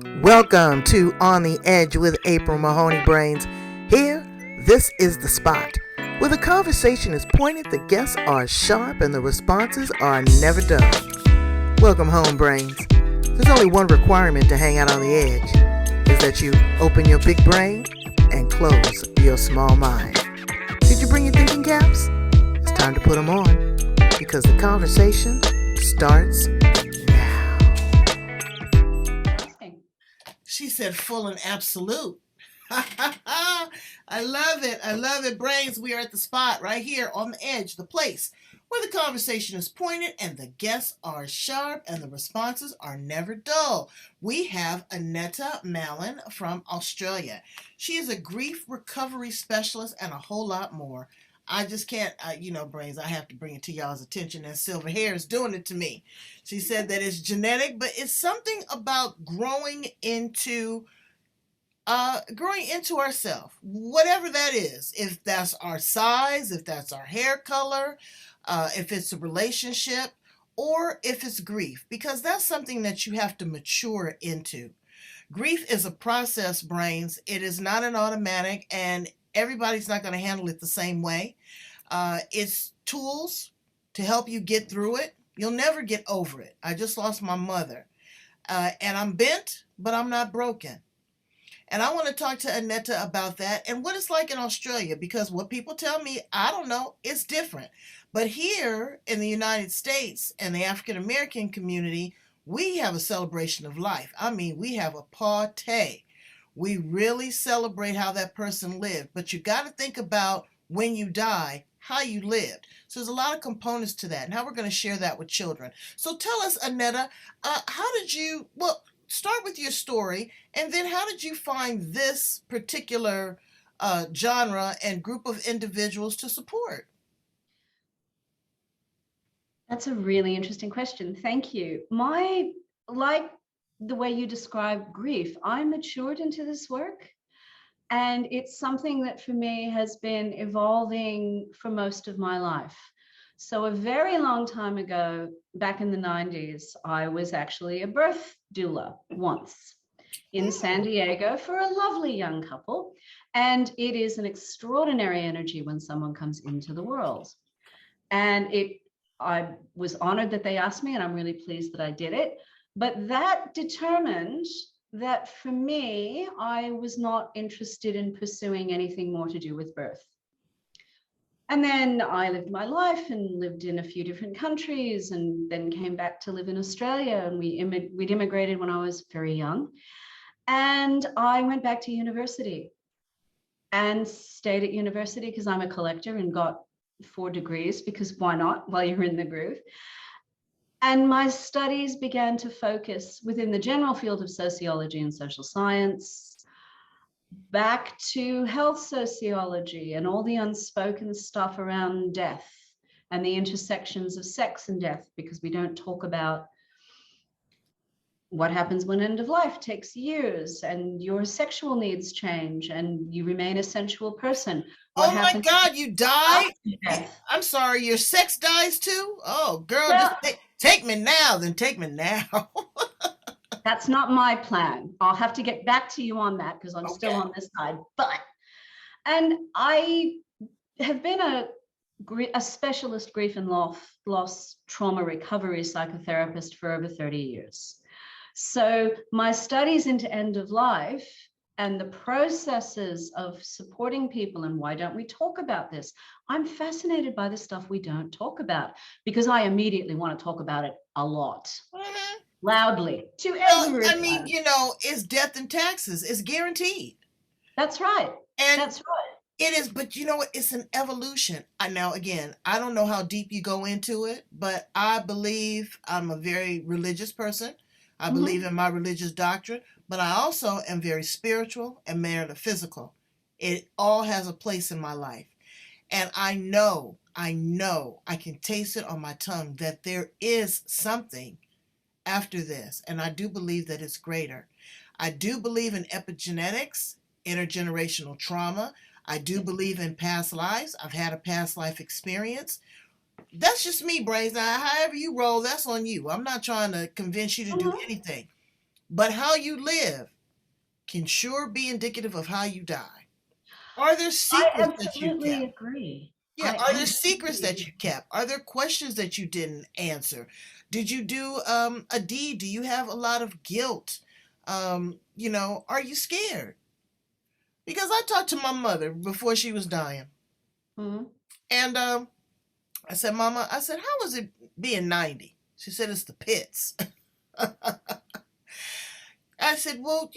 Welcome to On the Edge with April Mahoney Brains. Here, this is the spot where the conversation is pointed, the guests are sharp, and the responses are never dull. Welcome home, Brains. There's only one requirement to hang out on the edge, is that you open your big brain and close your small mind. Did you bring your thinking caps? It's time to put them on, because the conversation starts now. She said full and absolute. I love it. I love it. Brains, we are at the spot right here on the edge, the place where the conversation is pointed and the guests are sharp and the responses are never dull. We have Annetta Mallon from Australia. She is a grief recovery specialist and a whole lot more. I just can't, Brains, I have to bring it to y'all's attention, and silver hair is doing it to me. She said that it's genetic, but it's something about growing into ourselves, whatever that is. If that's our size, if that's our hair color, if it's a relationship, or if it's grief, because that's something that you have to mature into. Grief is a process, Brains. It is not an automatic, and everybody's not going to handle it the same way. It's tools to help you get through it. You'll never get over it. I just lost my mother, and I'm bent, but I'm not broken. And I want to talk to Annetta about that and what it's like in Australia, because what people tell me, I don't know, it's different. But here in the United States and the African American community, we have a celebration of life. I mean, we have a party. We really celebrate how that person lived. But you got to think about when you die, how you lived. So there's a lot of components to that, and how we're going to share that with children. So tell us, Annetta, start with your story, and then how did you find this particular genre and group of individuals to support? That's a really interesting question. Thank you. Like the way you describe grief, I matured into this work, and it's something that for me has been evolving for most of my life. So a very long time ago, back in the 90s, I was actually a birth doula once in San Diego for a lovely young couple. And it is an extraordinary energy when someone comes into the world. And I was honored that they asked me, and I'm really pleased that I did it. But that determined that for me, I was not interested in pursuing anything more to do with birth. And then I lived my life and lived in a few different countries, and then came back to live in Australia. And we'd immigrated when I was very young. And I went back to university and stayed at university because I'm a collector, and got 4 degrees, because why not, while you're in the groove. And my studies began to focus within the general field of sociology and social science, back to health sociology and all the unspoken stuff around death and the intersections of sex and death, because we don't talk about what happens when end of life takes years and your sexual needs change and you remain a sensual person. Oh my God, you died? I'm sorry, your sex dies too? Oh, girl, just take me now, then take me now. That's not my plan. I'll have to get back to you on that, because I'm still on this side. And I have been a specialist grief and loss trauma recovery psychotherapist for over 30 years. So my studies into end of life and the processes of supporting people, and why don't we talk about this? I'm fascinated by the stuff we don't talk about, because I immediately want to talk about it a lot. Mm-hmm. Loudly to everyone. I mean, it's death and taxes. It's guaranteed. That's right. And that's right. It is, but you know what? It's an evolution. Now, again, I don't know how deep you go into it, but I believe I'm a very religious person. I believe in my religious doctrine, but I also am very spiritual and metaphysical. It all has a place in my life. And I know, I can taste it on my tongue that there is something after this. And I do believe that it's greater. I do believe in epigenetics, intergenerational trauma. I do believe in past lives. I've had a past life experience. That's just me, Brains. However you roll, that's on you. I'm not trying to convince you to do anything. but how you live can sure be indicative of how you die. Are there I secrets that you absolutely kept? agree. Yeah, I are there secrets absolutely that agree. you kept? Are there questions that you didn't answer? Did you do a deed? Do you have a lot of guilt? Are you scared? Because I talked to my mother before she was dying, Mhm. and I said, Mama, I said, how was it being 90? She said, it's the pits. I said, well,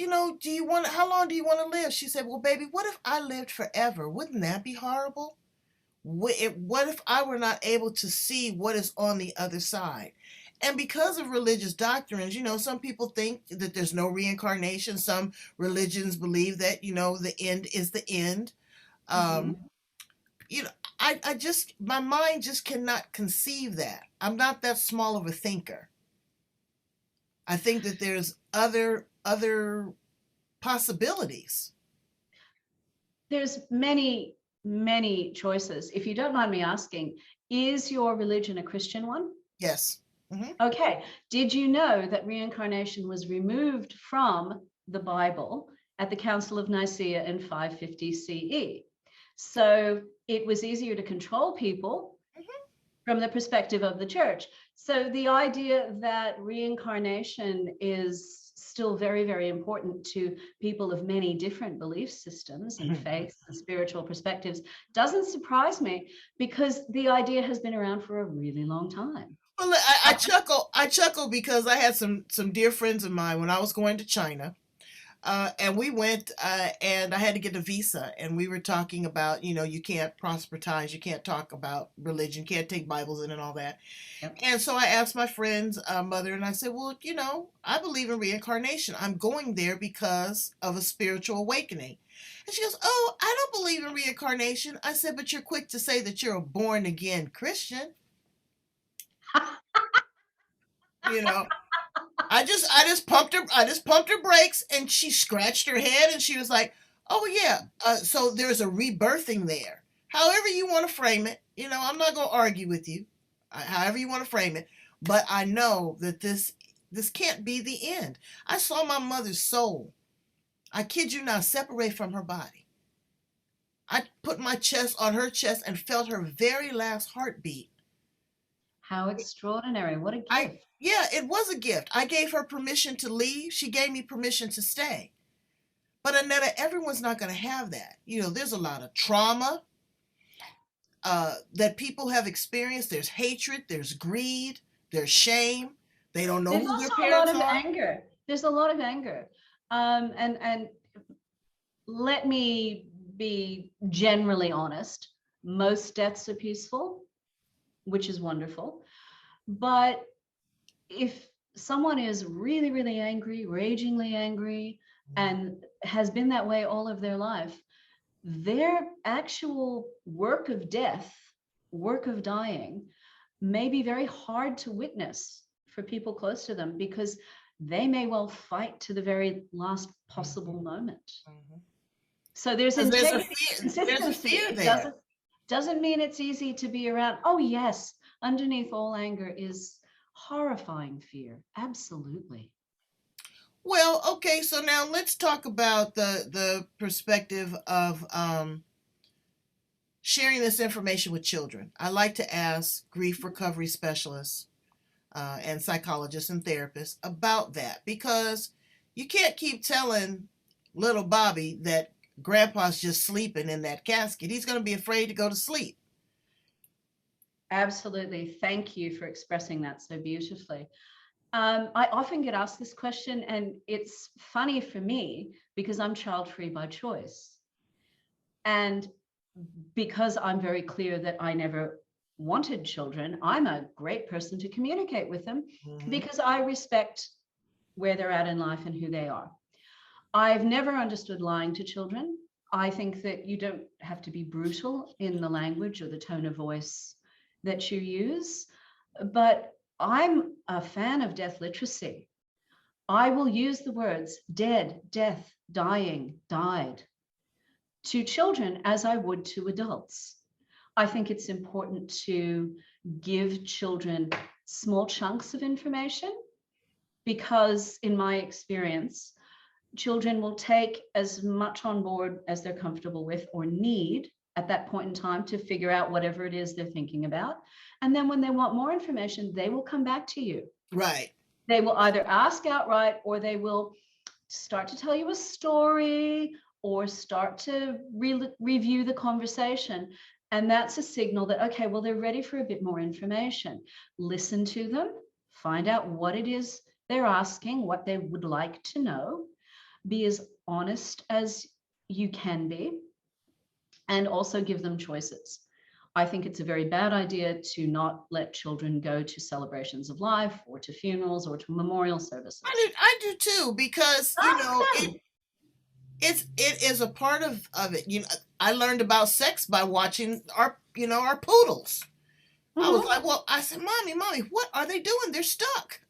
how long do you want to live? She said, well, baby, what if I lived forever? Wouldn't that be horrible? What if I were not able to see what is on the other side? And because of religious doctrines, some people think that there's no reincarnation. Some religions believe that, the end is the end. Um, Mhm. you know, I just, my mind just cannot conceive that. I'm not that small of a thinker. I think that there's other possibilities. There's many, many choices. If you don't mind me asking, is your religion a Christian one? Yes. Hmm. Okay. Did you know that reincarnation was removed from the Bible at the Council of Nicaea in 550 CE? So it was easier to control people from the perspective of the church. So the idea that reincarnation is still very, very important to people of many different belief systems and faiths and spiritual perspectives doesn't surprise me, because the idea has been around for a really long time. Well, I chuckle because I had some dear friends of mine when I was going to China. And we went, and I had to get a visa, and we were talking about, you can't proselytize, you can't talk about religion, can't take Bibles in and all that. Yep. And so I asked my friend's mother, and I said, well, I believe in reincarnation. I'm going there because of a spiritual awakening. And she goes, oh, I don't believe in reincarnation. I said, but you're quick to say that you're a born again Christian. You know, I just pumped her brakes, and she scratched her head, and she was like, "Oh yeah, so there's a rebirthing there. However you want to frame it, I'm not going to argue with you. However you want to frame it, but I know that this can't be the end. I saw my mother's soul. I kid you not, separate from her body. I put my chest on her chest and felt her very last heartbeat. How extraordinary. What a I gift. Yeah, it was a gift. I gave her permission to leave. She gave me permission to stay. But Annetta, everyone's not going to have that. There's a lot of trauma that people have experienced. There's hatred, there's greed, there's shame. They don't know There's who their also a lot parents of are. anger. There's a lot of anger. And let me be generally honest. Most deaths are peaceful, which is wonderful. But if someone is really, really angry, ragingly angry, and has been that way all of their life, their actual work of death, work of dying, may be very hard to witness for people close to them, because they may well fight to the very last possible moment. Mm-hmm. So there's There's a integrity, fear. There's a consistency. fear It there. doesn't mean it's easy to be around. Oh yes, underneath all anger is horrifying fear. Absolutely. Well, okay, so now let's talk about the perspective of sharing this information with children. I like to ask grief recovery specialists and psychologists and therapists about that, because you can't keep telling little Bobby that grandpa's just sleeping in that casket. He's going to be afraid to go to sleep. Absolutely. Thank you for expressing that so beautifully. I often get asked this question, and it's funny for me because I'm child-free by choice. And because I'm very clear that I never wanted children, I'm a great person to communicate with them, because I respect where they're at in life and who they are. I've never understood lying to children. I think that you don't have to be brutal in the language or the tone of voice that you use, but I'm a fan of death literacy. I will use the words dead, death, dying, died to children as I would to adults. I think it's important to give children small chunks of information because in my experience, children will take as much on board as they're comfortable with or need at that point in time to figure out whatever it is they're thinking about. And then when they want more information, they will come back to you. Right. They will either ask outright, or they will start to tell you a story, or start to review the conversation. And that's a signal that, okay, well, they're ready for a bit more information. Listen to them, find out what it is they're asking, what they would like to know. Be as honest as you can be, and also give them choices. I think it's a very bad idea to not let children go to celebrations of life, or to funerals, or to memorial services. I do too, because it is a part of it. I learned about sex by watching our poodles. I was like, well, I said, mommy, what are they doing? They're stuck.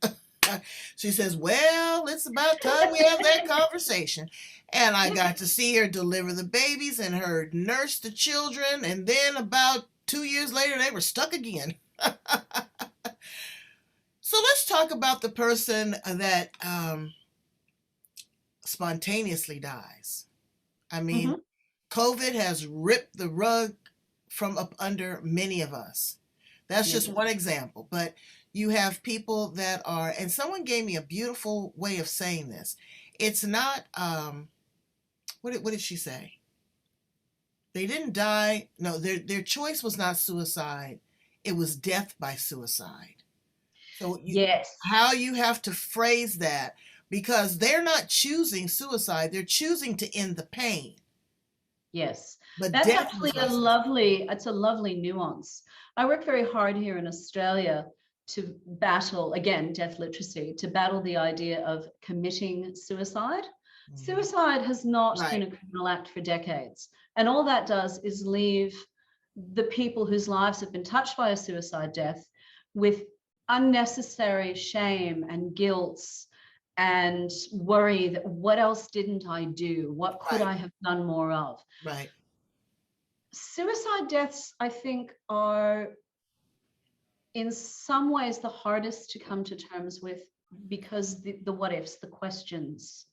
She says, well, it's about time we have that conversation. And I got to see her deliver the babies and her nurse the children. And then about 2 years later, they were stuck again. So let's talk about the person that spontaneously dies. I mean, COVID has ripped the rug from up under many of us. That's just one example. But you have people that are, and someone gave me a beautiful way of saying this. It's not, what did she say? They didn't die. No, their choice was not suicide. It was death by suicide. So how you have to phrase that, because they're not choosing suicide. They're choosing to end the pain. Yes, but that's actually it's a lovely nuance. I work very hard here in Australia to battle, again, death literacy, to battle the idea of committing suicide. Suicide has not been a criminal act for decades. And all that does is leave the people whose lives have been touched by a suicide death with unnecessary shame and guilt and worry that what else didn't I do? What could I have done more of? Right. Suicide deaths, I think, are in some ways the hardest to come to terms with, because the what ifs, the questions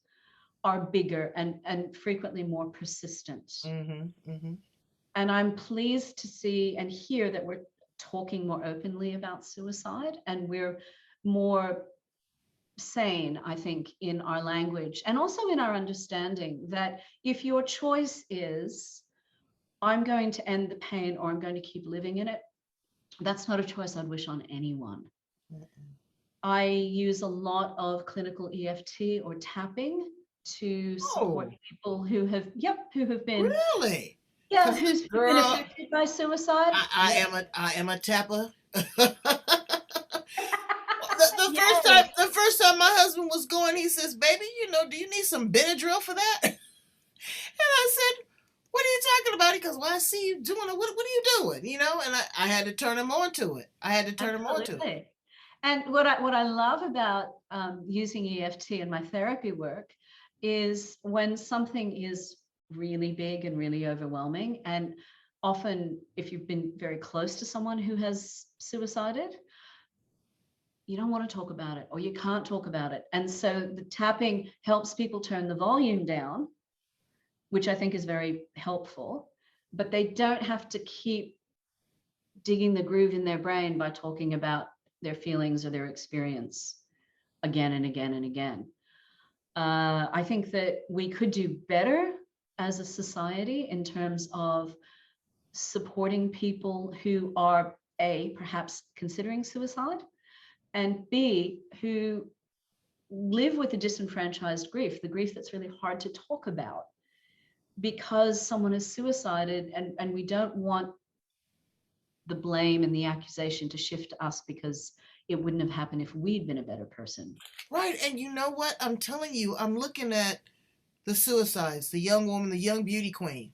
are bigger and frequently more persistent. And I'm pleased to see and hear that we're talking more openly about suicide, and we're more sane, I think, in our language and also in our understanding that if your choice is, I'm going to end the pain or I'm going to keep living in it, that's not a choice I'd wish on anyone. I use a lot of clinical EFT or tapping to support people who have been who's been affected by suicide. I am a tapper. The first time my husband was going, he says, baby, do you need some Benadryl for that? And I said, what are you talking about? He goes, well, I see you doing it. What are you doing? And I had to turn him on to it. And what I love about using EFT in my therapy work is when something is really big and really overwhelming, and often if you've been very close to someone who has suicided, you don't want to talk about it, or you can't talk about it. And so the tapping helps people turn the volume down, which I think is very helpful, but they don't have to keep digging the groove in their brain by talking about their feelings or their experience again and again and again. I think that we could do better as a society in terms of supporting people who are A, perhaps considering suicide, and B, who live with a disenfranchised grief, the grief that's really hard to talk about because someone has suicided, and we don't want the blame and the accusation to shift to us because it wouldn't have happened if we'd been a better person. Right. And you know what? I'm telling you, I'm looking at the suicides, the young woman, the young beauty queen.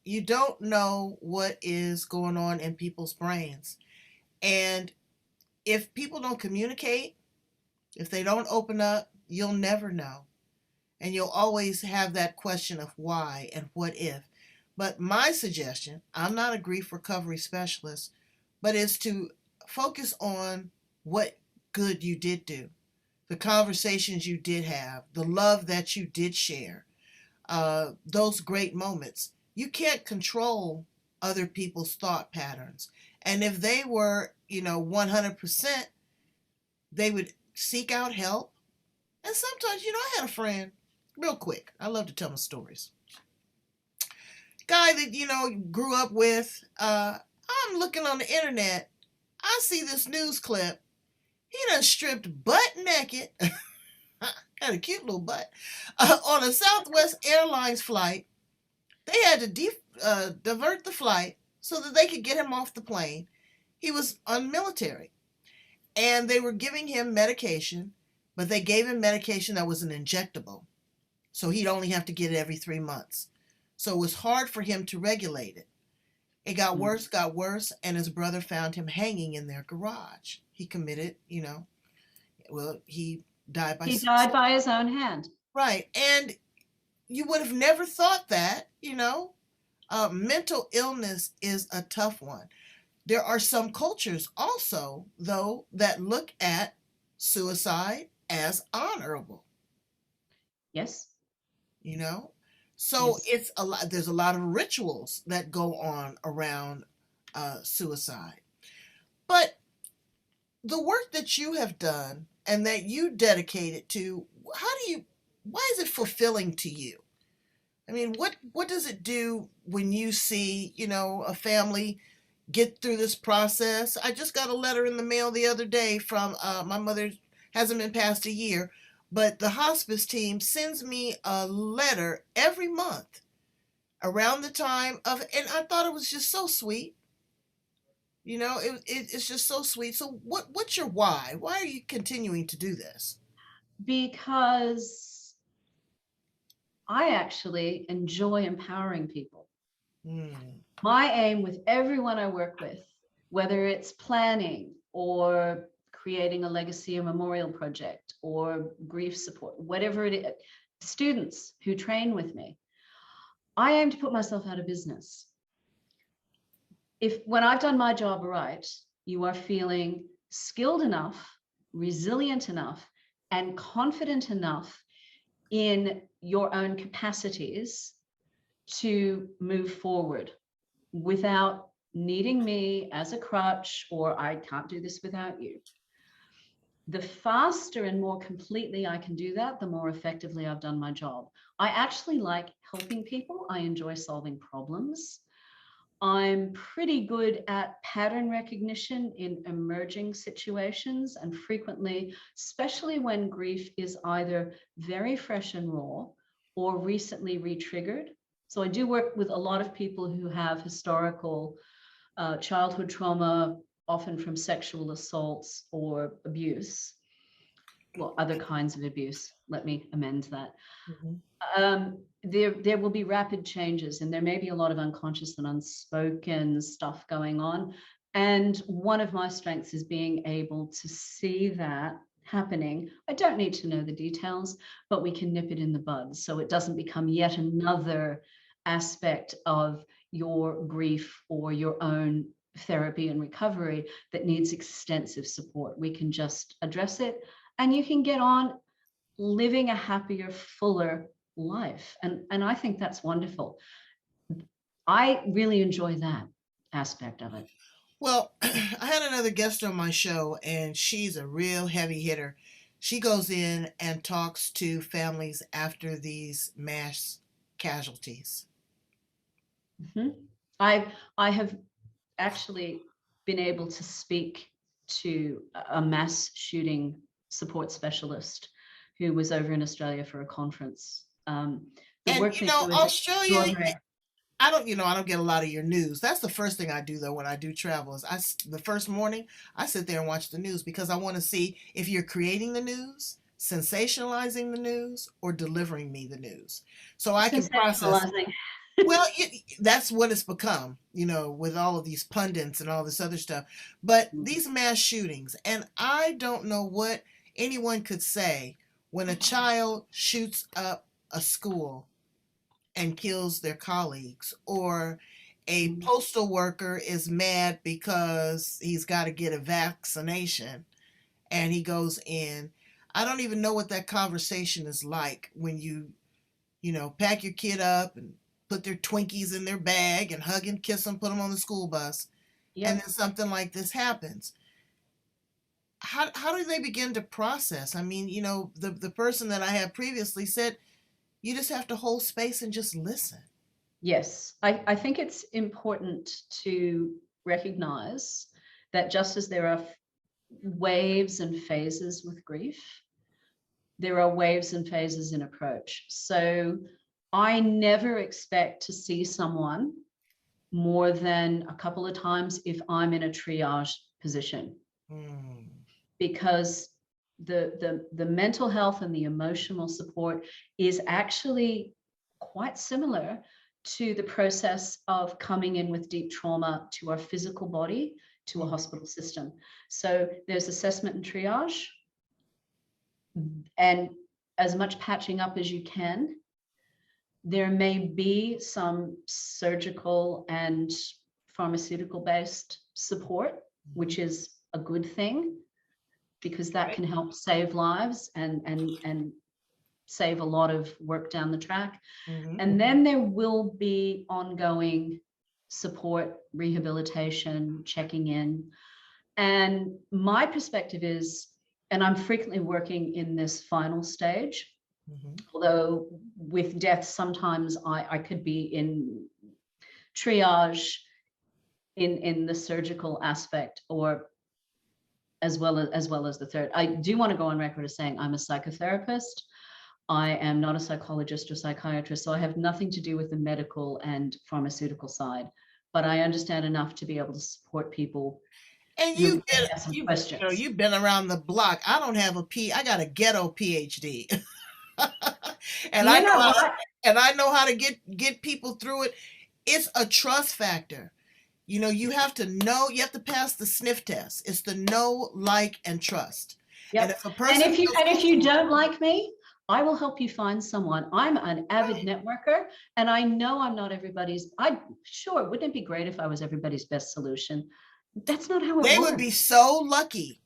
You don't know what is going on in people's brains. And if people don't communicate, if they don't open up, you'll never know. And you'll always have that question of why and what if. But my suggestion, I'm not a grief recovery specialist, but is to focus on what good you did do, the conversations you did have, the love that you did share, those great moments. You can't control other people's thought patterns. And if they were, 100%, they would seek out help. And sometimes, I had a friend, real quick, I love to tell my stories. Guy that, grew up with, I'm looking on the internet, I see this news clip. He done stripped butt naked, had a cute little butt, on a Southwest Airlines flight. They had to divert the flight so that they could get him off the plane. He was on military, and they were giving him medication, but they gave him medication that was an injectable, so he'd only have to get it every 3 months. So it was hard for him to regulate it. It got worse, and his brother found him hanging in their garage. He committed, he died by He died by his own hand. Right. And you would have never thought that, mental illness is a tough one. There are some cultures also, though, that look at suicide as honorable. Yes. So yes. it's a lot. There's a lot of rituals that go on around suicide. But the work that you have done and that you dedicated to, why is it fulfilling to you? I mean, what does it do when you see, a family get through this process? I just got a letter in the mail the other day from my mother, hasn't been past a year, but the hospice team sends me a letter every month around the time of, and I thought it was just so sweet. It's just so sweet. So what's your why? Why are you continuing to do this? Because I actually enjoy empowering people. My aim with everyone I work with, whether it's planning or creating a legacy or memorial project or grief support, whatever it is, students who train with me, I aim to put myself out of business. When I've done my job right, you are feeling skilled enough, resilient enough, and confident enough in your own capacities to move forward without needing me as a crutch, or I can't do this without you. The faster and more completely I can do that, the more effectively I've done my job. I actually like helping people. I enjoy solving problems. I'm pretty good at pattern recognition in emerging situations, and frequently, especially when grief is either very fresh and raw or recently re-triggered. So I do work with a lot of people who have historical childhood trauma, often from sexual assaults or abuse. Well, other kinds of abuse. Let me amend that. There will be rapid changes, and there may be a lot of unconscious and unspoken stuff going on. And one of my strengths is being able to see that happening. I don't need to know the details, but we can nip it in the bud so it doesn't become yet another aspect of your grief or your own therapy and recovery that needs extensive support. We can just address it, and you can get on living a happier, fuller life. And I think that's wonderful. I really enjoy that aspect of it. Well, I had another guest on my show, and she's a real heavy hitter. She goes in and talks to families after these mass casualties. I have actually been able to speak to a mass shooting support specialist who was over in Australia for a conference. Australia, I don't get a lot of your news. That's the first thing I do, though, when I do travel is the first morning I sit there and watch the news, because I want to see if you're creating the news, sensationalizing the news, or delivering me the news, so I can process. Well, that's what it's become, with all of these pundits and all this other stuff. But these mass shootings, and I don't know what anyone could say when a child shoots up a school and kills their colleagues, or a postal worker is mad because he's got to get a vaccination and he goes in. I don't even know what that conversation is like when you know, pack your kid up and put their Twinkies in their bag and hug and kiss them, put them on the school bus, Yep. and then something like this happens. How do they begin to process? I mean, you know, the person that I had previously said, you just have to hold space and just listen. Yes, I think it's important to recognize that just as there are waves and phases with grief, there are waves and phases in approach. So I never expect to see someone more than a couple of times if I'm in a triage position, because the mental health and the emotional support is actually quite similar to the process of coming in with deep trauma to our physical body, to a hospital system. So there's assessment and triage, and as much patching up as you can. There may be some surgical and pharmaceutical based support, which is a good thing, because that can help save lives and save a lot of work down the track. And then there will be ongoing support, rehabilitation, checking in. And my perspective is, and I'm frequently working in this final stage, although with death, sometimes I could be in triage in the surgical aspect, or as well as the third. I do want to go on record as saying I'm a psychotherapist. I am not a psychologist or psychiatrist, so I have nothing to do with the medical and pharmaceutical side, but I understand enough to be able to support people. And you've been around the block. I don't have I got a ghetto PhD. And I know how to get people through it. It's a trust factor. You know, you have to know, you have to pass the sniff test. It's the know, like, and trust. Yep. And if a person if you don't like me, I will help you find someone. I'm an avid networker, and I know I'm not everybody's. Wouldn't it be great if I was everybody's best solution? That's not how it works. They would be so lucky.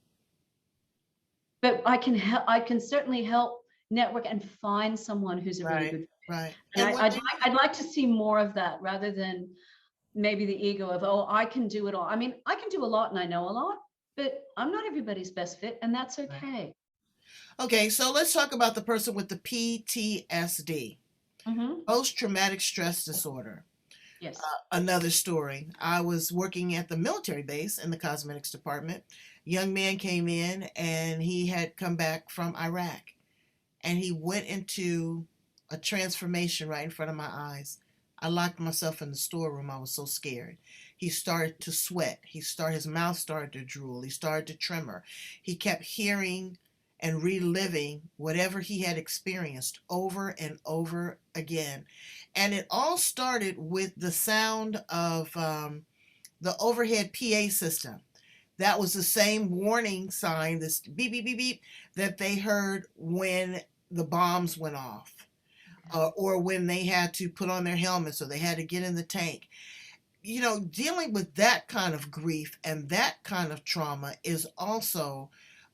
But I can certainly help network and find someone who's a really good fit. Right. And I'd like to see more of that, rather than maybe the ego of, oh, I can do it all. I mean, I can do a lot and I know a lot, but I'm not everybody's best fit, and that's okay. Right. Okay, so let's talk about the person with the PTSD, post-traumatic stress disorder. Yes. Another story. I was working at the military base in the cosmetics department. A young man came in and he had come back from Iraq, and he went into a transformation right in front of my eyes. I locked myself in the storeroom. I was so scared. He started to sweat. His mouth started to drool. He started to tremor. He kept hearing and reliving whatever he had experienced over and over again. And it all started with the sound of the overhead PA system. That was the same warning sign, this beep, beep, beep, beep, that they heard when the bombs went off. Or when they had to put on their helmets, or they had to get in the tank. You know, dealing with that kind of grief and that kind of trauma is also,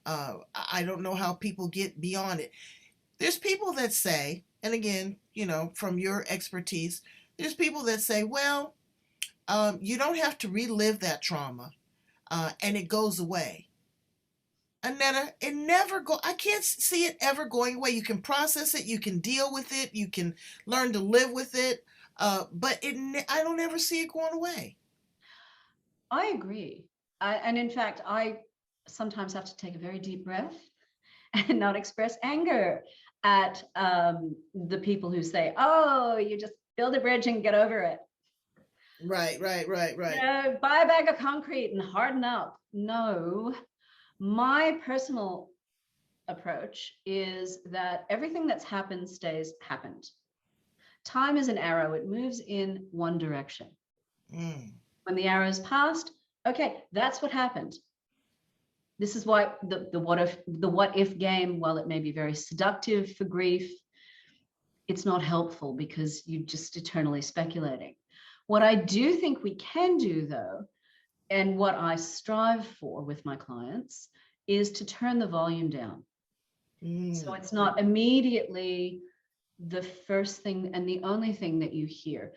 I don't know how people get beyond it. There's people that say, and again, you know, from your expertise, there's people that say, well, you don't have to relive that trauma, and it goes away. Annetta, I can't see it ever going away. You can process it, you can deal with it, you can learn to live with it, but I don't ever see it going away. I agree. And in fact, I sometimes have to take a very deep breath and not express anger at the people who say, oh, you just build a bridge and get over it. Right. Buy a bag of concrete and harden up. No. My personal approach is that everything that's happened stays happened. Time is an arrow. It moves in one direction. When the arrow's passed, okay, that's what happened. This is why the what if game, while it may be very seductive for grief, it's not helpful, because you're just eternally speculating. What I do think we can do, though, and what I strive for with my clients, is to turn the volume down. So it's not immediately the first thing and the only thing that you hear.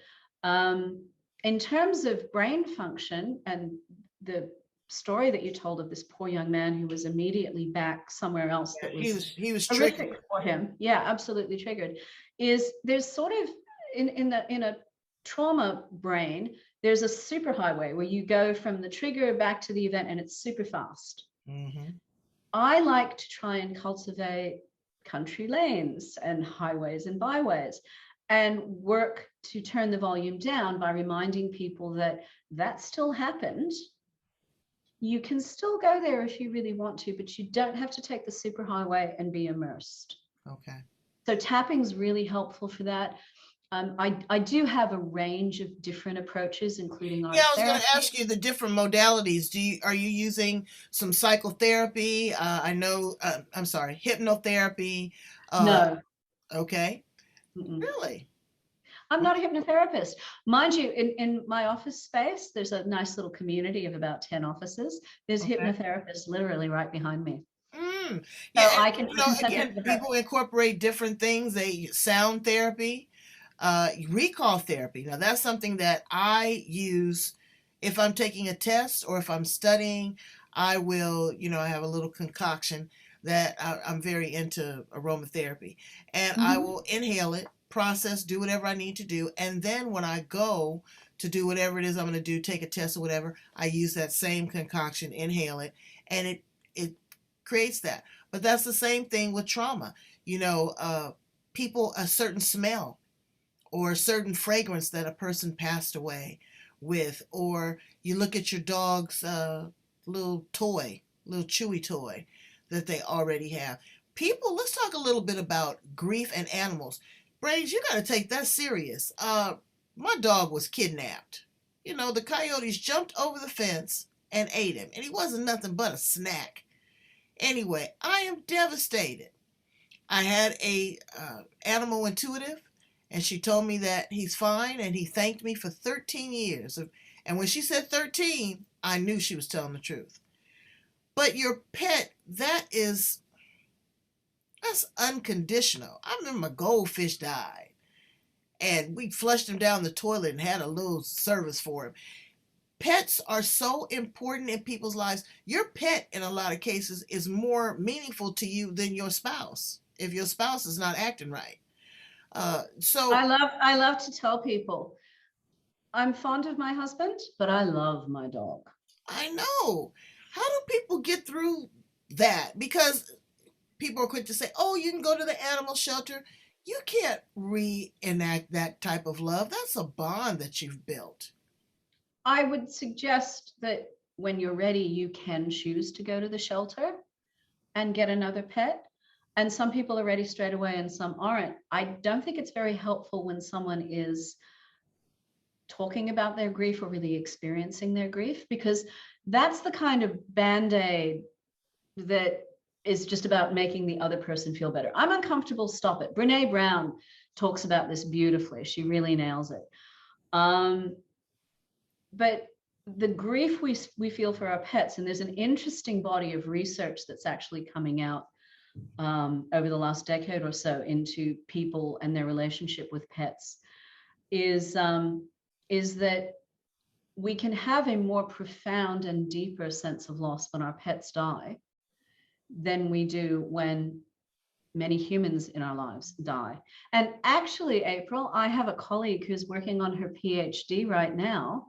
In terms of brain function and the story that you told of this poor young man who was immediately back somewhere else, that was he was horrific triggered for him. Yeah, absolutely triggered. There's sort of in a trauma brain, there's a superhighway where you go from the trigger back to the event, and it's super fast. I like to try and cultivate country lanes and highways and byways, and work to turn the volume down by reminding people that still happened. You can still go there if you really want to, but you don't have to take the superhighway and be immersed. Okay. So tapping's really helpful for that. I do have a range of different approaches, including art I was therapy. going to ask you the different modalities. Are you using some psychotherapy? I know. I'm sorry, hypnotherapy. No. Okay. Mm-mm. Really? I'm not a hypnotherapist. Mind you, in my office space, there's a nice little community of about 10 offices. There's hypnotherapists literally right behind me. Yeah, so I can again, people incorporate different things. Sound therapy, recall therapy. Now that's something that I use if I'm taking a test or if I'm studying. I will, I have a little concoction that I'm very into aromatherapy, and I will inhale it, process, do whatever I need to do, and then when I go to do whatever it is I'm going to do, take a test or whatever, I use that same concoction, inhale it, and it creates that. But that's the same thing with trauma. People, a certain smell or a certain fragrance that a person passed away with, or you look at your dog's little chewy toy that they already have. People, let's talk a little bit about grief and animals. Brains, you got to take that serious. My dog was kidnapped. The coyotes jumped over the fence and ate him, and he wasn't nothing but a snack. Anyway, I am devastated. I had a animal intuitive, and she told me that he's fine, and he thanked me for 13 years. And when she said 13, I knew she was telling the truth. But your pet, that's unconditional. I remember my goldfish died, and we flushed him down the toilet and had a little service for him. Pets are so important in people's lives. Your pet, in a lot of cases, is more meaningful to you than your spouse, if your spouse is not acting right. So I love to tell people I'm fond of my husband, but I love my dog. I know. How do people get through that? Because people are quick to say, oh, you can go to the animal shelter. You can't reenact that type of love. That's a bond that you've built. I would suggest that when you're ready, you can choose to go to the shelter and get another pet. And some people are ready straight away and some aren't. I don't think it's very helpful when someone is talking about their grief or really experiencing their grief, because that's the kind of band-aid that is just about making the other person feel better. I'm uncomfortable, stop it. Brene Brown talks about this beautifully. She really nails it. But the grief we feel for our pets, and there's an interesting body of research that's actually coming out over the last decade or so into people and their relationship with pets, is that we can have a more profound and deeper sense of loss when our pets die than we do when many humans in our lives die. And actually, April, I have a colleague who's working on her PhD right now,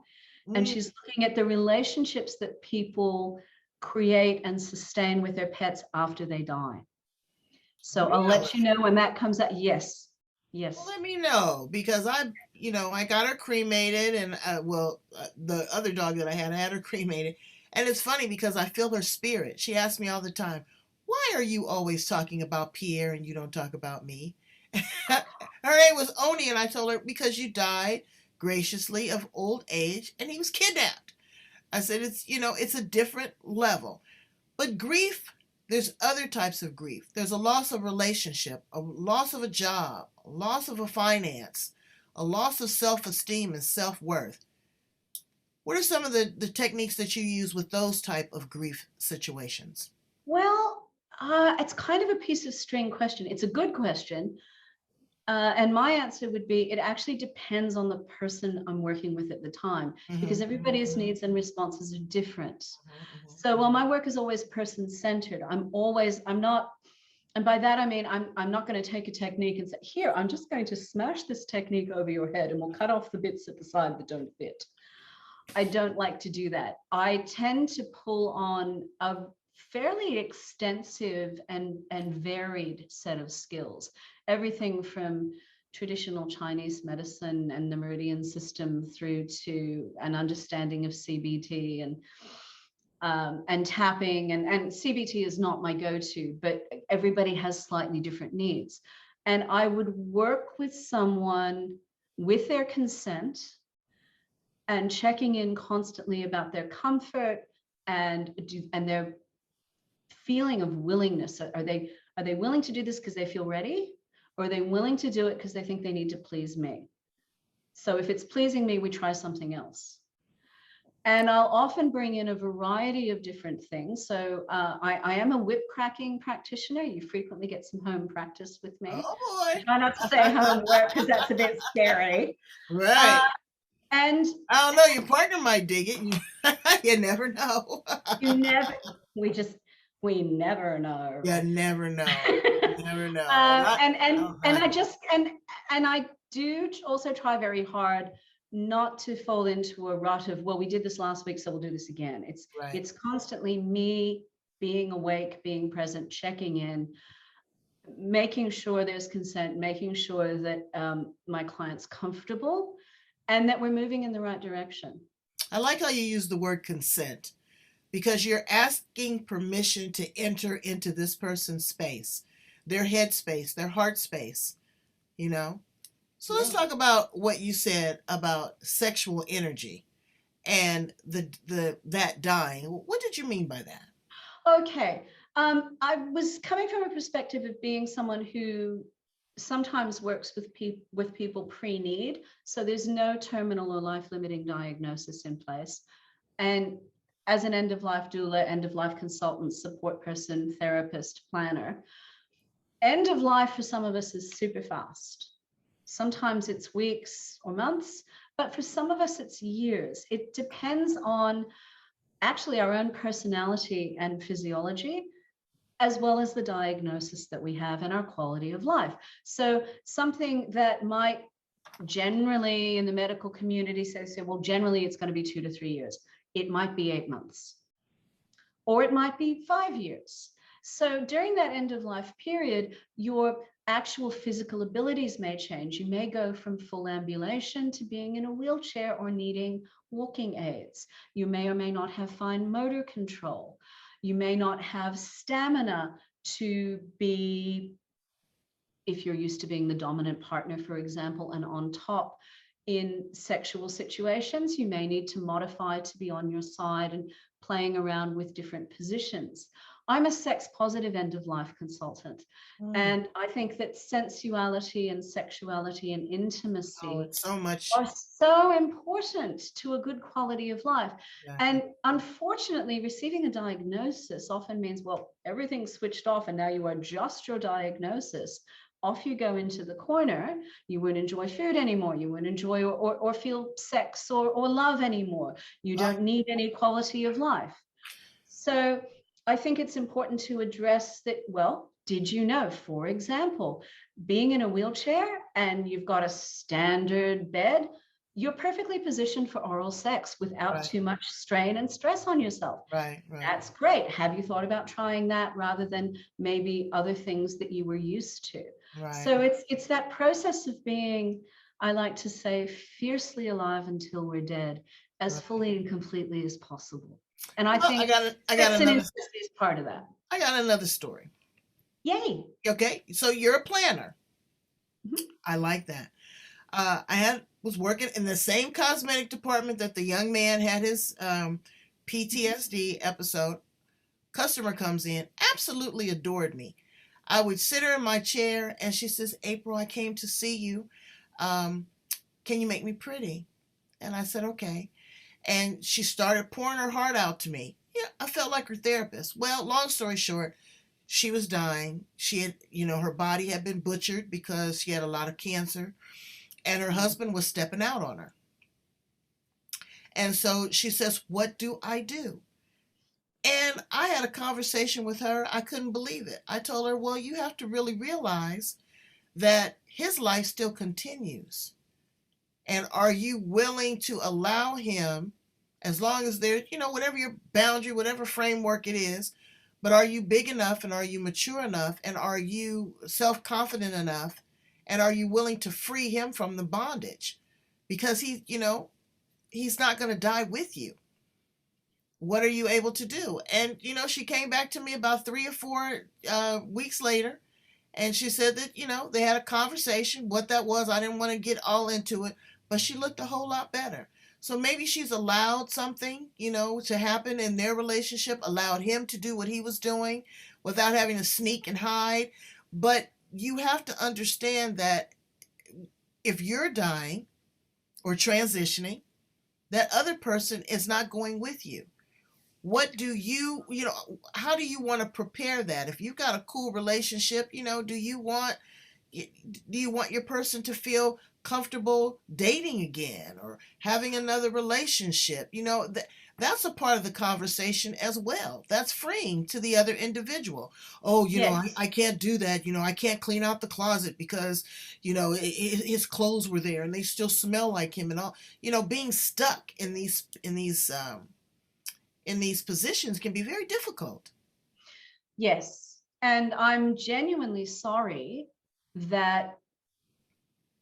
and she's looking at the relationships that people create and sustain with their pets after they die. So I'll let you know when that comes out. Yes. Well, let me know, because I got her cremated, and the other dog that I had her cremated. And it's funny because I feel her spirit. She asks me all the time, why are you always talking about Pierre and you don't talk about me? Her name was Oni, and I told her, because you died graciously of old age and he was kidnapped. I said, it's a different level. But grief, there's other types of grief. There's a loss of relationship, a loss of a job, a loss of a finance, a loss of self-esteem and self-worth. What are some of the techniques that you use with those type of grief situations? Well, it's kind of a piece of string question. It's a good question. And my answer would be, it actually depends on the person I'm working with at the time, because everybody's needs and responses are different. So while my work is always person-centered, I'm not, and by that I mean, I'm not going to take a technique and say, here, I'm just going to smash this technique over your head and we'll cut off the bits at the side that don't fit. I don't like to do that. I tend to pull on a fairly extensive and varied set of skills. Everything from traditional Chinese medicine and the meridian system through to an understanding of CBT and tapping. And CBT is not my go-to, but everybody has slightly different needs. And I would work with someone with their consent and checking in constantly about their comfort and their feeling of willingness. Are they willing to do this because they feel ready, or are they willing to do it because they think they need to please me? So if it's pleasing me, we try something else. And I'll often bring in a variety of different things. So I am a whip cracking practitioner. You frequently get some home practice with me. Oh boy. Try not to say homework because that's a bit scary. Right. And I don't know, your partner might dig it. You never know. we never know. You never know. You never know. And I do also try very hard not to fall into a rut of, well, we did this last week, so we'll do this again. It's constantly me being awake, being present, checking in, making sure there's consent, making sure that my client's comfortable and that we're moving in the right direction. I like how you use the word consent, because you're asking permission to enter into this person's space, their head space, their heart space, you know? So let's talk about what you said about sexual energy and that dying. What did you mean by that? Okay. I was coming from a perspective of being someone who sometimes works with people pre-need. So there's no terminal or life-limiting diagnosis in place. And as an end-of-life doula, end-of-life consultant, support person, therapist, planner, end of life for some of us is super fast. Sometimes it's weeks or months, but for some of us it's years. It depends on actually our own personality and physiology, as well as the diagnosis that we have and our quality of life. So something that might generally in the medical community say, well, generally it's going to be 2 to 3 years. It might be 8 months, or it might be 5 years. So during that end of life period, your actual physical abilities may change. You may go from full ambulation to being in a wheelchair or needing walking aids. You may or may not have fine motor control. You may not have stamina to be, if you're used to being the dominant partner, for example, and on top in sexual situations, you may need to modify to be on your side and playing around with different positions. I'm a sex positive end of life consultant. And I think that sensuality and sexuality and intimacy are so important to a good quality of life. And unfortunately, receiving a diagnosis often means, well, everything's switched off and now you are just your diagnosis. Off you go into the corner. You won't enjoy food anymore. You won't enjoy or feel sex or love anymore. You don't need any quality of life. So I think it's important to address that. Well, did you know, for example, being in a wheelchair and you've got a standard bed, you're perfectly positioned for oral sex without too much strain and stress on yourself. That's great. Have you thought about trying that rather than maybe other things that you were used to? So it's that process of being, I like to say, fiercely alive until we're dead, as fully and completely as possible. And I think I got another is part of that. I got another story. Yay. Okay, so you're a planner. I like that. I was working in the same cosmetic department that the young man had his PTSD episode. Customer comes in, absolutely adored me. I would sit her in my chair and she says, April, I came to see you. can you make me pretty? And I said, okay. And she started pouring her heart out to me. Yeah, I felt like her therapist. Well, long story short, she was dying. She had, her body had been butchered because she had a lot of cancer, and her husband was stepping out on her. And so she says, what do I do? And I had a conversation with her. I couldn't believe it. I told her, well, you have to really realize that his life still continues. And are you willing to allow him, as long as there, whatever your boundary, whatever framework it is, but are you big enough, and are you mature enough, and are you self-confident enough, and are you willing to free him from the bondage? Because he's not going to die with you. What are you able to do? And, she came back to me about 3 or 4 weeks later, and she said that, they had a conversation. What that was, I didn't want to get all into it, but she looked a whole lot better. So maybe she's allowed something, to happen in their relationship, allowed him to do what he was doing without having to sneak and hide. But you have to understand that if you're dying or transitioning, that other person is not going with you. What do how do you want to prepare that? If you've got a cool relationship, do you want your person to feel comfortable dating again or having another relationship? That's a part of the conversation as well. That's freeing to the other individual. Oh, Yes. I can't do that. I can't clean out the closet because, his clothes were there and they still smell like him and all. Being stuck in these positions can be very difficult. Yes. And I'm genuinely sorry that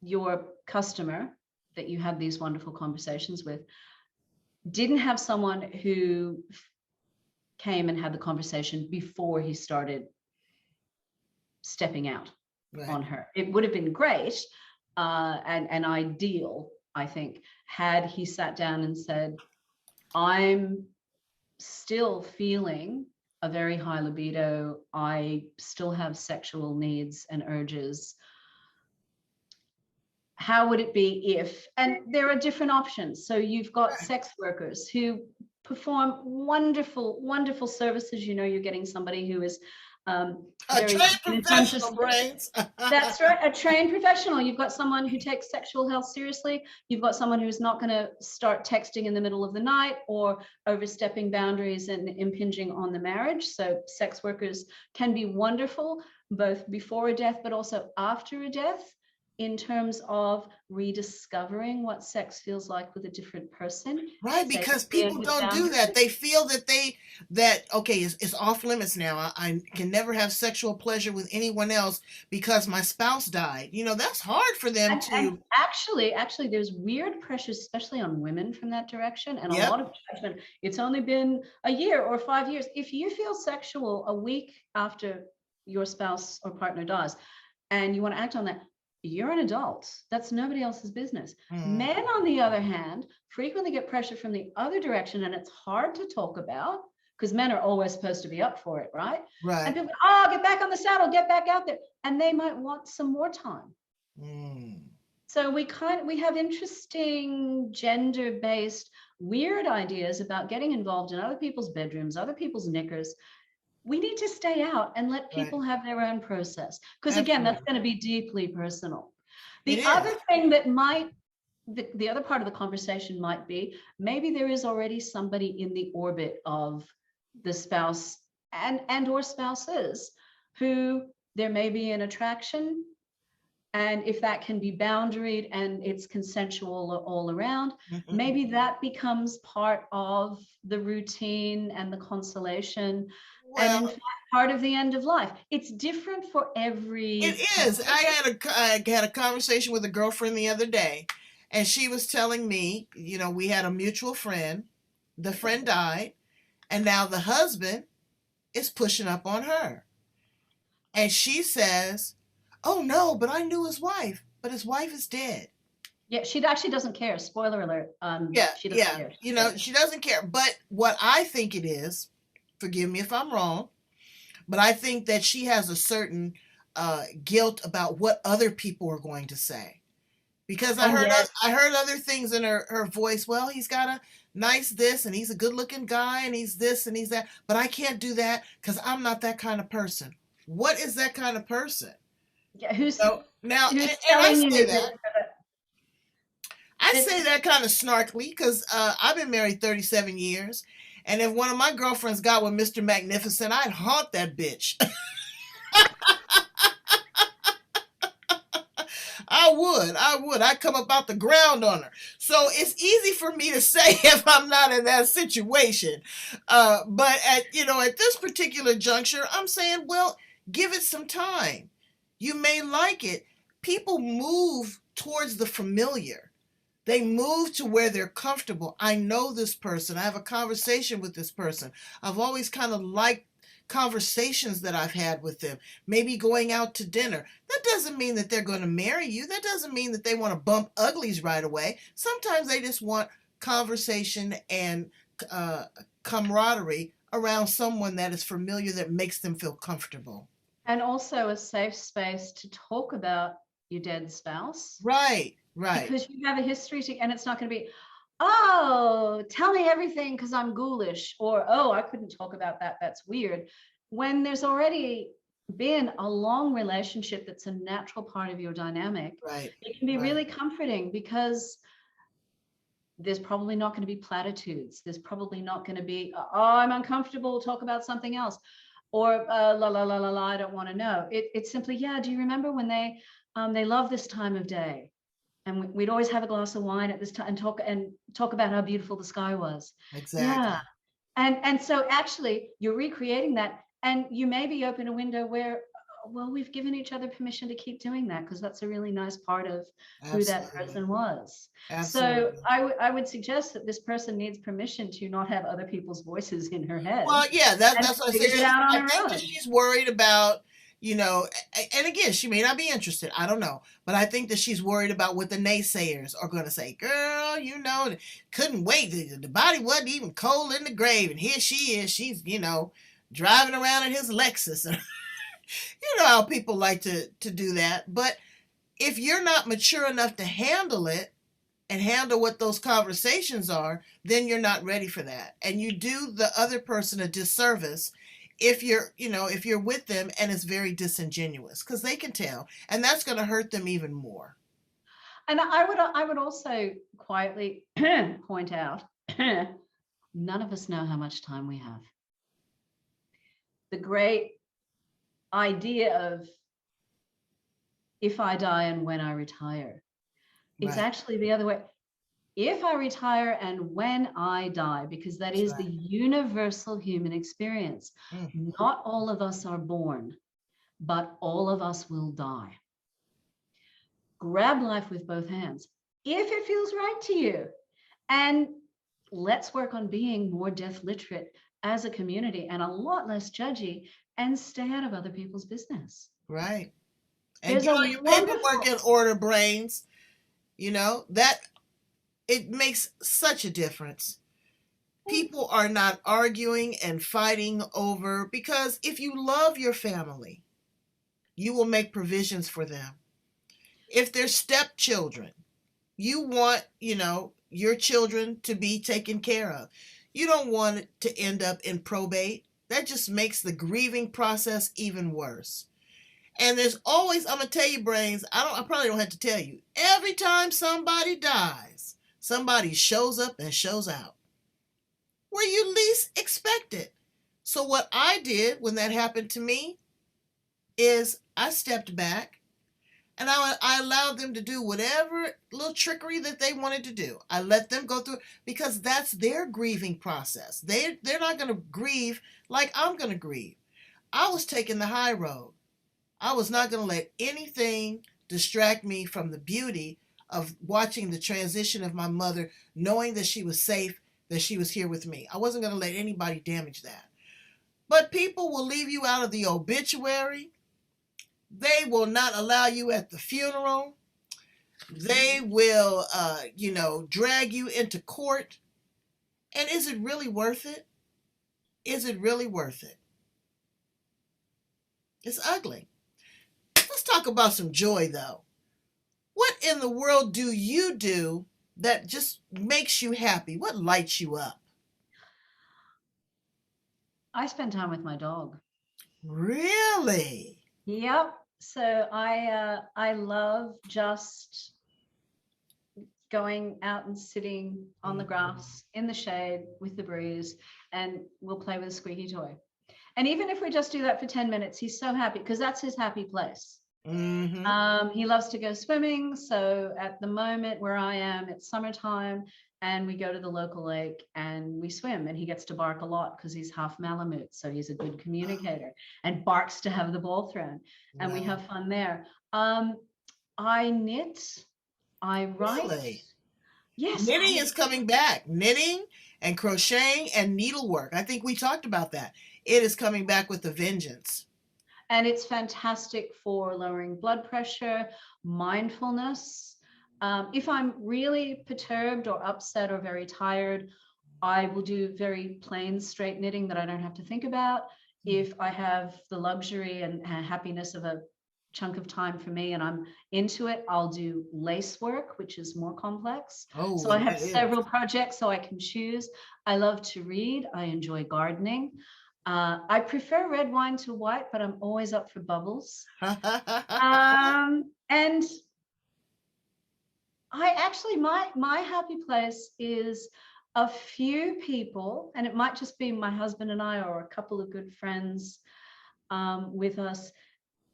your customer that you had these wonderful conversations with didn't have someone who came and had the conversation before he started stepping out on her. It would have been great and ideal, I think, had he sat down and said, I'm still feeling a very high libido. I still have sexual needs and urges. How would it be if, and there are different options. So you've got sex workers who perform wonderful, wonderful services. You're getting somebody who is a trained professional, brains. That's right, a trained professional. You've got someone who takes sexual health seriously. You've got someone who's not going to start texting in the middle of the night or overstepping boundaries and impinging on the marriage. So sex workers can be wonderful, both before a death, but also after a death, in terms of rediscovering what sex feels like with a different person. Right, because people don't do that. They feel that okay, it's off limits now. I can never have sexual pleasure with anyone else because my spouse died. That's hard for them to. And actually, there's weird pressures, especially on women from that direction, and a lot of judgment. It's only been a year or 5 years. If you feel sexual a week after your spouse or partner dies, and you want to act on that, you're an adult. That's nobody else's business. Men, on the other hand, frequently get pressure from the other direction, and it's hard to talk about because men are always supposed to be up for it, right? Right. And people, get back on the saddle, get back out there. And they might want some more time. So we have interesting gender-based weird ideas about getting involved in other people's bedrooms, other people's knickers. We need to stay out and let people have their own process. Because again, that's going to be deeply personal. The other thing that the other part of the conversation might be, maybe there is already somebody in the orbit of the spouse and or spouses who there may be an attraction. And if that can be boundaried and it's consensual all around, maybe that becomes part of the routine and the consolation. And in fact, part of the end of life. It's different for every. It is. I had a conversation with a girlfriend the other day, and she was telling me, we had a mutual friend. The friend died, and now the husband is pushing up on her. And she says, oh no, but I knew his wife, but his wife is dead. Yeah, she actually doesn't care. Spoiler alert. She doesn't care. She doesn't care. But what I think it is, forgive me if I'm wrong, but I think that she has a certain guilt about what other people are going to say. Because Oh yes. I heard other things in her voice. Well, he's got a nice this, and he's a good looking guy, and he's this and he's that, but I can't do that because I'm not that kind of person. What is that kind of person? Yeah, So now, who's and telling you that? I that say that kind of snarkily because I've been married 37 years, and if one of my girlfriends got with Mr. Magnificent, I'd haunt that bitch. I would. I'd come up out the ground on her. So it's easy for me to say if I'm not in that situation. But at this particular juncture, I'm saying, well, give it some time. You may like it. People move towards the familiar. They move to where they're comfortable. I know this person. I have a conversation with this person. I've always kind of liked conversations that I've had with them, maybe going out to dinner. That doesn't mean that they're going to marry you. That doesn't mean that they want to bump uglies right away. Sometimes they just want conversation and uh, camaraderie around someone that is familiar, that makes them feel comfortable. and also a safe space to talk about your dead spouse, Right, right, because you have a history and it's not going to be, oh, tell me everything because I'm ghoulish, or oh, I couldn't talk about that, that's weird. When there's already been a long relationship that's a natural part of your dynamic, right, it can be right. really comforting because there's probably not going to be platitudes. There's probably not going to be, oh, I'm uncomfortable, talk about something else. Or la la la la la, I don't want to know. It's simply, yeah. Do you remember when they love this time of day, and we'd always have a glass of wine at this time and talk about how beautiful the sky was. Exactly. Yeah, and so actually you're recreating that, and you maybe open a window where, well, we've given each other permission to keep doing that because that's a really nice part of who that Absolutely. person was. So Absolutely. I would suggest that this person needs permission to not have other people's voices in her head Well, yeah, and that's what I figure said. it out on I her think that own. she's worried about, and again, she may not be interested. I don't know. But I think that she's worried about what the naysayers are going to say. Girl, couldn't wait. The body wasn't even cold in the grave. And here she is. She's, driving around in his Lexus. You know how people like to do that. But if you're not mature enough to handle it, and handle what those conversations are, then you're not ready for that. And you do the other person a disservice if you're with them and it's very disingenuous, because they can tell, and that's going to hurt them even more. And I would also quietly point out, none of us know how much time we have. The great idea of if I die and when I retire, it's Right. actually the other way. If I retire and when I die, because that That's is the right. universal human experience. Mm. Not all of us are born, but all of us will die. Grab life with both hands if it feels right to you. And let's work on being more death literate as a community and a lot less judgy, and stay out of other people's business. Right. And There's get a all your paperwork in wonderful, order, brains. That it makes such a difference. People are not arguing and fighting over, because if you love your family, you will make provisions for them. If they're stepchildren, you want, your children to be taken care of. You don't want it to end up in probate. That just makes the grieving process even worse. And there's always, I'm gonna tell you, brains, I probably don't have to tell you. Every time somebody dies, somebody shows up and shows out where you least expect it. So what I did when that happened to me is I stepped back, and I allowed them to do whatever little trickery that they wanted to do. I let them go through it because that's their grieving process. They're not going to grieve like I'm going to grieve. I was taking the high road. I was not going to let anything distract me from the beauty of watching the transition of my mother, knowing that she was safe, that she was here with me. I wasn't going to let anybody damage that. But people will leave you out of the obituary. They will not allow you at the funeral. They will, drag you into court. And is it really worth it? Is it really worth it? It's ugly. Let's talk about some joy, though. What what in the world do you do that just makes you happy? What lights you up? I spend time with my dog. Really? Yep. So I love just going out and sitting on the grass in the shade with the breeze, and we'll play with a squeaky toy. And even if we just do that for 10 minutes, he's so happy because that's his happy place. He loves to go swimming. So at the moment where I am, it's summertime, and we go to the local lake and we swim, and he gets to bark a lot because he's half Malamute. So he's a good communicator and barks to have the ball thrown, and we have fun there. I knit, I write. Really? Yes. Knitting is coming back. Knitting and crocheting and needlework. I think we talked about that. It is coming back with a vengeance. And it's fantastic for lowering blood pressure, mindfulness. If I'm really perturbed or upset or very tired, I will do very plain straight knitting that I don't have to think about. If I have the luxury and happiness of a chunk of time for me and I'm into it, I'll do lace work, which is more complex. So I have several projects so I can choose. I love to read. I enjoy gardening. I prefer red wine to white, but I'm always up for bubbles. And I actually, my happy place is a few people, and it might just be my husband and I or a couple of good friends with us,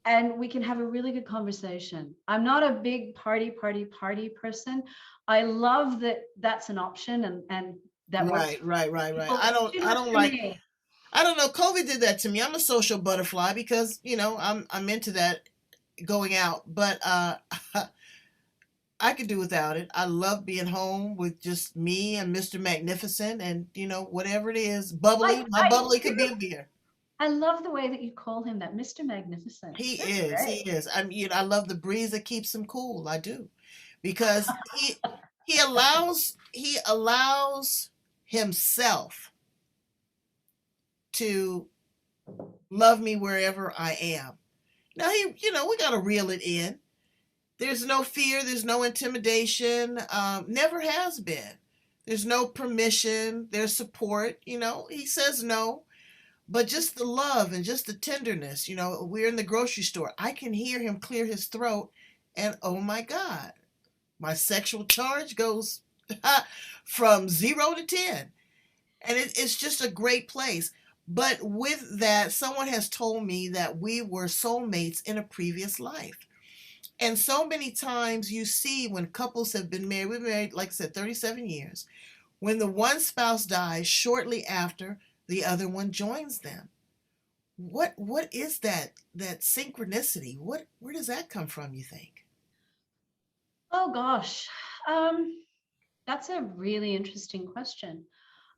and we can have a really good conversation. I'm not a big party person. I love that that's an option, and that right. people, I don't like me. I don't know. COVID did that to me. I'm a social butterfly because, I'm into that going out, but I could do without it. I love being home with just me and Mr. Magnificent and, whatever it is, bubbly. My bubbly could be a beer. I love the way that you call him that, Mr. Magnificent. He That's is. great. He is. I love the breeze that keeps him cool. I do. Because he allows himself to love me wherever I am. Now we got to reel it in. There's no fear. There's no intimidation. Never has been. There's no permission. There's support. He says no, but just the love and just the tenderness. We're in the grocery store. I can hear him clear his throat, and oh my God, my sexual charge goes from 0 to 10, and it's just a great place. But with that, someone has told me that we were soulmates in a previous life. And so many times you see when couples have been married, we've been married, like I said, 37 years, when the one spouse dies, shortly after, the other one joins them. What is that synchronicity? Where does that come from, you think? Oh gosh, that's a really interesting question.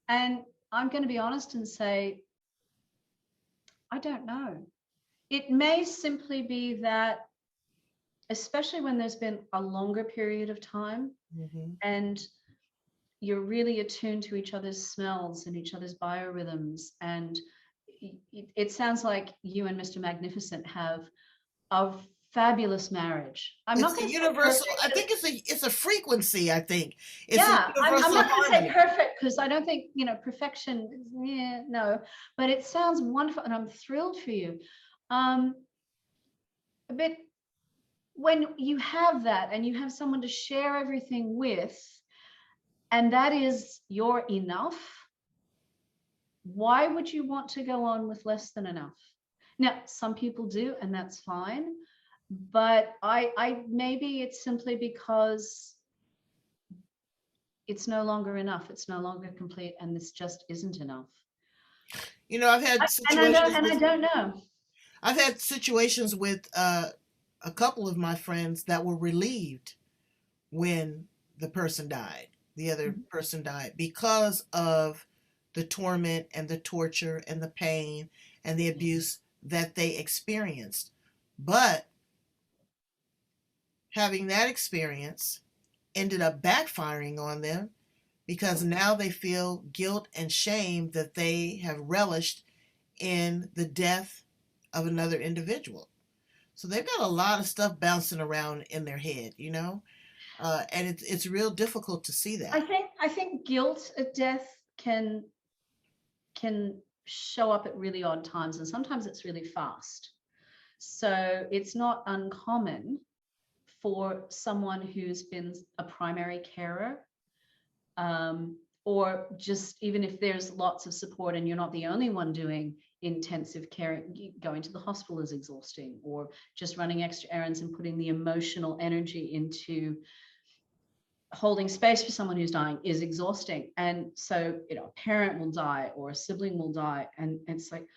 And I'm going to be honest and say, I don't know. It may simply be that, especially when there's been a longer period of time and you're really attuned to each other's smells and each other's biorhythms. And it sounds like you and Mr. Magnificent have a fabulous marriage. I'm not going to say universal. perfect, I think it's a frequency. I think it's yeah, a universal I'm not going to say harmony. perfect because I don't think perfection. Yeah, no, but it sounds wonderful, and I'm thrilled for you. But when you have that and you have someone to share everything with, and that is your enough, why would you want to go on with less than enough? Now, some people do, and that's fine. But I maybe it's simply because it's no longer enough. It's no longer complete, and this just isn't enough. I've had situations. I don't know. I've had situations with a couple of my friends that were relieved when the person died, the other person died, because of the torment and the torture and the pain and the abuse that they experienced. But having that experience ended up backfiring on them because now they feel guilt and shame that they have relished in the death of another individual. So they've got a lot of stuff bouncing around in their head, And it's real difficult to see that. I think guilt at death can show up at really odd times, and sometimes it's really fast. So it's not uncommon for someone who's been a primary carer, or just even if there's lots of support and you're not the only one doing intensive care, going to the hospital is exhausting, or just running extra errands and putting the emotional energy into holding space for someone who's dying is exhausting. And so, you know, a parent will die or a sibling will die, and it's like,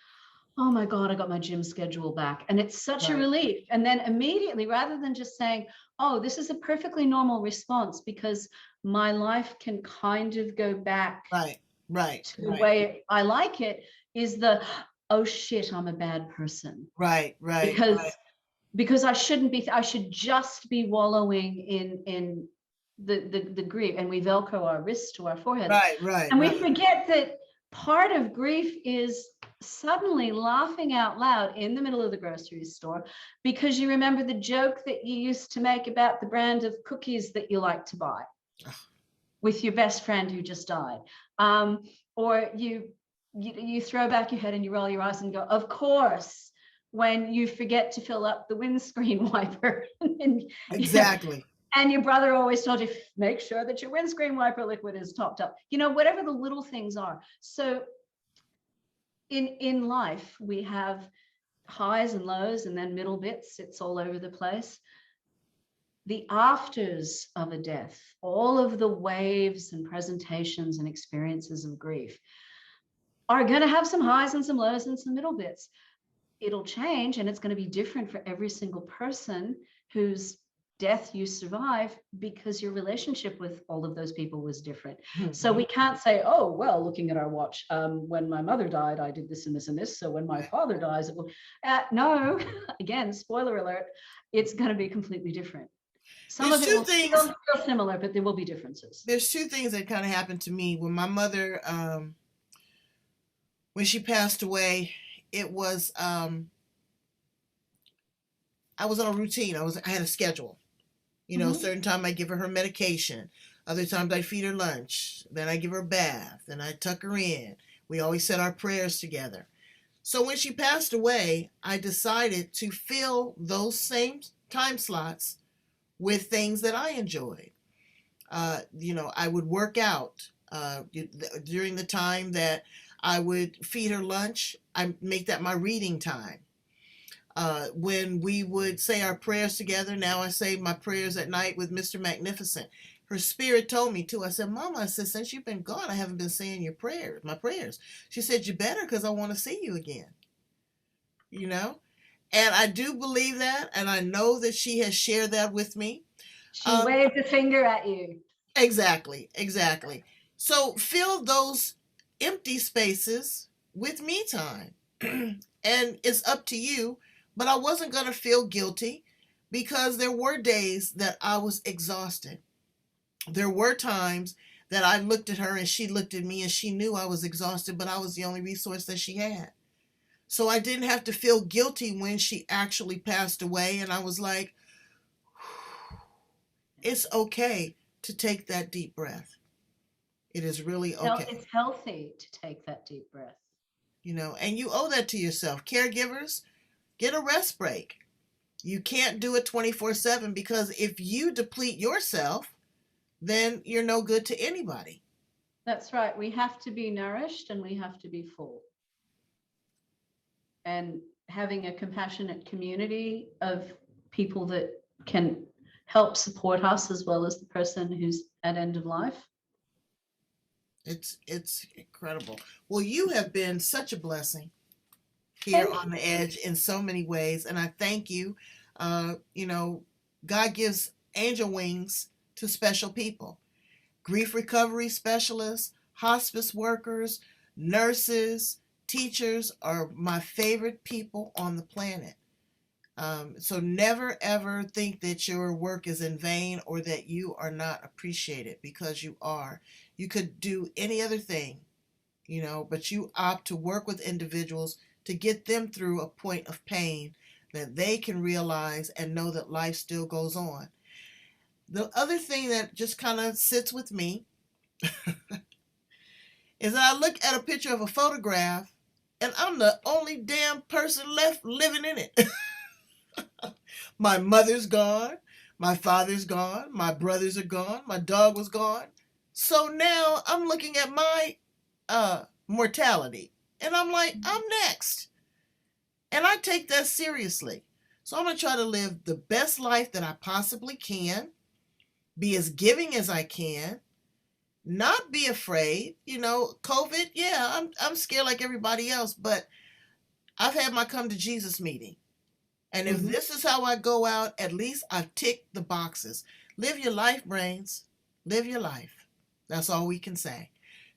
oh my God, I got my gym schedule back. And it's such a relief. And then immediately, rather than just saying, oh, this is a perfectly normal response because my life can kind of go back to the way I like it, is the, oh shit, I'm a bad person. Because I shouldn't be, I should just be wallowing in the grief, and we Velcro our wrists to our forehead. And we forget that part of grief is suddenly laughing out loud in the middle of the grocery store because you remember the joke that you used to make about the brand of cookies that you like to buy with your best friend who just died. Or you throw back your head and you roll your eyes and go, of course, when you forget to fill up the windscreen wiper. Exactly. And your brother always told you, make sure that your windscreen wiper liquid is topped up. You know, whatever the little things are. So in life, we have highs and lows and then middle bits. It's all over the place. The afters of a death, all of the waves and presentations and experiences of grief are going to have some highs and some lows and some middle bits. It'll change, and it's going to be different for every single person whose death you survive, because your relationship with all of those people was different. So we can't say, oh, well, looking at our watch, when my mother died, I did this and this and this. So when my father dies, it will, no, again, spoiler alert, it's going to be completely different. Some of it will feel similar, but there will be differences. There's two things that kind of happened to me when my mother, when she passed away. It was, I was on a routine. I had a schedule. You know, certain time I give her medication. Other times I feed her lunch. Then I give her a bath. Then I tuck her in. We always said our prayers together. So when she passed away, I decided to fill those same time slots with things that I enjoyed. You know, I would work out during the time that I would feed her lunch. I make that my reading time. When we would say our prayers together, now I say my prayers at night with Mr. Magnificent. Her spirit told me to. I said, Mama, I said, since you've been gone, I haven't been saying your prayers, my prayers. She said, you better, because I want to see you again. You know? And I do believe that, and I know that she has shared that with me. She waved a finger at you. Exactly. So fill those empty spaces with me time. And it's up to you. But I wasn't going to feel guilty, because there were days that I was exhausted. There were times that I looked at her and she looked at me and she knew I was exhausted, but I was the only resource that she had. So I didn't have to feel guilty when she actually passed away. And I was like, it's okay to take that deep breath. It is really okay. It's healthy to take that deep breath. You know, and you owe that to yourself. Caregivers, get a rest break. You can't do it 24/7, because if you deplete yourself, then you're no good to anybody. That's right. We have to be nourished and we have to be full. And having a compassionate community of people that can help support us, as well as the person who's at end of life. It's incredible. Well, you have been such a blessing here on the edge in so many ways, and I thank you. You know, God gives angel wings to special people. Grief recovery specialists, hospice workers, nurses, teachers are my favorite people on the planet. So never ever think that your work is in vain or that you are not appreciated, because you are. You could do any other thing, you know, but you opt to work with individuals to get them through a point of pain that they can realize and know that life still goes on. The other thing that just kind of sits with me is that I look at a picture of a photograph and I'm the only damn person left living in it. My mother's gone. My father's gone. My brothers are gone. My dog was gone. So now I'm looking at my mortality and I'm like, I'm next. And I take that seriously. So I'm going to try to live the best life that I possibly can, be as giving as I can, not be afraid. You know, COVID, yeah, I'm scared like everybody else, but I've had my come to Jesus meeting. And if this is how I go out, at least I've ticked the boxes. Live your life, brains. Live your life. That's all we can say.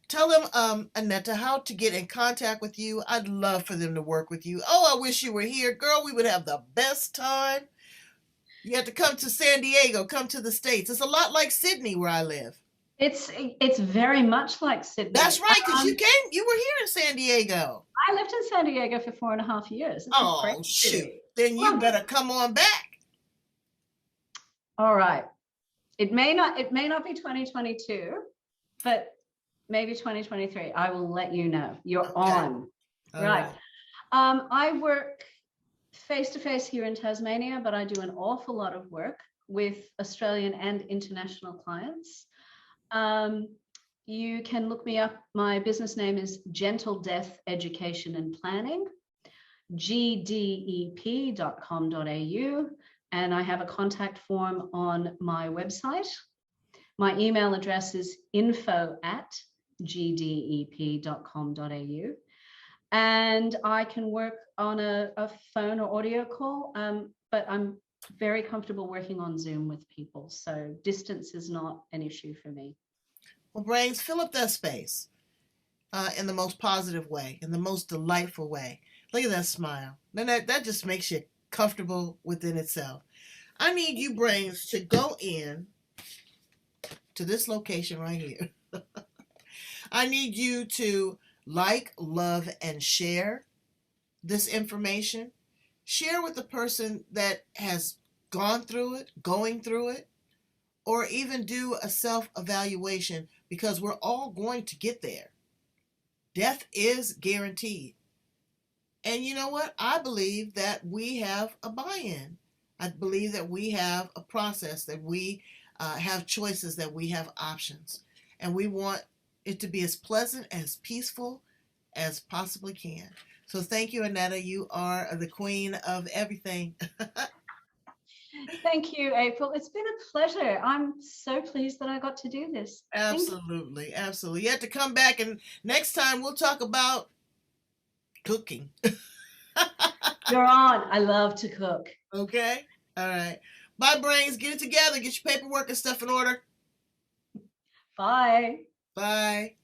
Tell them, Annetta, how to get in contact with you. I'd love for them to work with you. Oh, I wish you were here. Girl, we would have the best time. You have to come to San Diego, come to the States. It's a lot like Sydney where I live. It's very much like Sydney. That's right, because you were here in San Diego. I lived in San Diego for 4.5 years. It's oh, shoot. Then you better come on back. All right. It may not be 2022, but maybe 2023. I will let you know. You're on. Right. I work face-to-face here in Tasmania, but I do an awful lot of work with Australian and international clients. You can look me up. My business name is Gentle Death Education and Planning, gdep.com.au, and I have a contact form on my website. My email address is info@gdep.com.au, and I can work on a phone or audio call, but I'm very comfortable working on Zoom with people, so distance is not an issue for me. Well, brains, fill up that space in the most positive way, in the most delightful way. Look at that smile. Then that just makes you comfortable within itself. I need you, brains, to go in to this location right here. I need you to like, love, and share this information. Share with the person that has gone through it, going through it, or even do a self-evaluation, because we're all going to get there. Death is guaranteed. And you know what? I believe that we have a buy-in. I believe that we have a process, that we have choices, that we have options. And we want it to be as pleasant, as peaceful as possibly can. So thank you, Annetta. You are the queen of everything. Thank you, April. It's been a pleasure. I'm so pleased that I got to do this. Absolutely, absolutely. You have to come back, and next time we'll talk about cooking. You're on. I love to cook. Okay? All right. Bye, brains. Get it together. Get your paperwork and stuff in order. Bye. Bye.